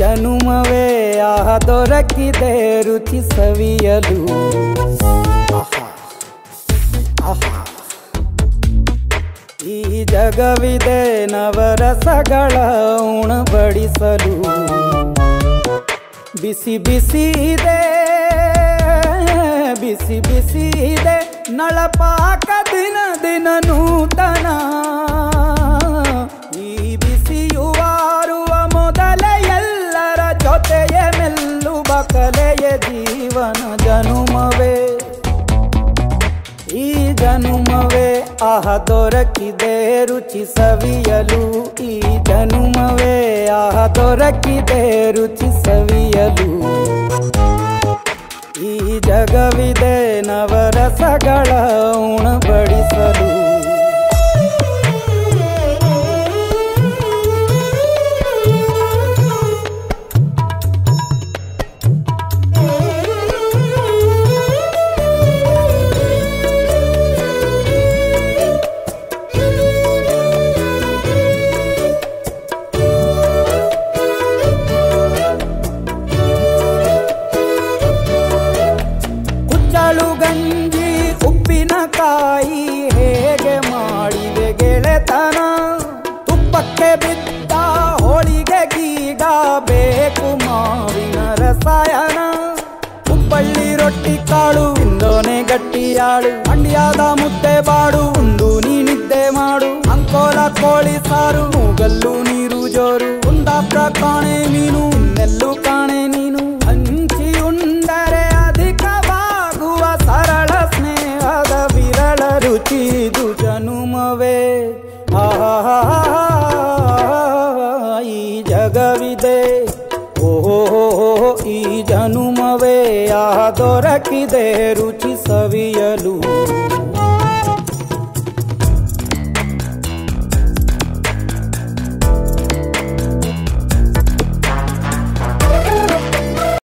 ಜನುಮವೇ ದೊರಕಿದೆ ರುಚಿ ಸವಿಯಲು. ಈ ಜಗವಿದೆ ನವರಸಗಳ ಉಣಬಡಿಸಲು. ಬಿಸಿ ಬಿಸಿ ಇದೆ ಬಿಸಿ ಬಿಸಿ ಇದೆ ನಳಪಾಕ ದಿನ ದಿನ ನೂತನ. ಈ ಬಿಸಿಯುವಾರುವ ಮೊದಲೇ ಎಲ್ಲರ ಜೊತೆಯೇ ಮೆಲ್ಲುವ ಕಲೆಯ ಜೀವನ. ಜನುಮವೇ ಈ ಜನುಮವೇ ದೊರಕಿದೆ ರುಚಿ ಸವಿಯಲು. ಈ ಜನುಮವೇ ದೊರಕಿದೆ ರುಚಿ ಸವಿಯಲು. ಈ ಜಗವಿದೆ ನವರಸಗಳ ಉಣಬಡಿಸಲು. ಗಂಜಿ ಉಪ್ಪಿನಕಾಯಿ ಹೇಗೆ ಮಾಡಿದೆ ಗೆಳೆತನ. ತುಪ್ಪಕ್ಕೆ ಬಿದ್ದ ಹೋಳಿಗೆ ಗೀಗ ಬೇಕು ಮಾವಿನ ರಸಾಯನ. ಹುಬ್ಬಳ್ಳಿ ರೊಟ್ಟಿ ಕಾಳು ಇಂದೋನೆ ಗಟ್ಟಿಯಾಳು. ಮಂಡ್ಯದ ಮುದ್ದೆ ಬಾಡು ಉಂಡು ನೀನಿದ್ದೆ ಮಾಡು. ಅಂಕೋಲ ಕೋಳಿ ಸಾರು ಮೂಗಲ್ಲು ನೀರು ಜೋರು. ಕುಂದಾಪುರ ಕಾಣೆ ಮೀನು ಇನ್ನೆಲ್ಲೂ ಕಾಣೆ ನೀನು. ಹಂಚಿ ಉಂಡರೆ ಅಧಿಕವಾಗುವ ಸರಳ ಸ್ನೇಹದ ವಿರಳ ರುಚಿ ಇದು ಜನುಮವೇ. ಈ ಜಗವಿದೆ ಈ ಜನುಮವೇ ದೊರಕಿದೆ ರುಚಿ ಸವಿಯಲು.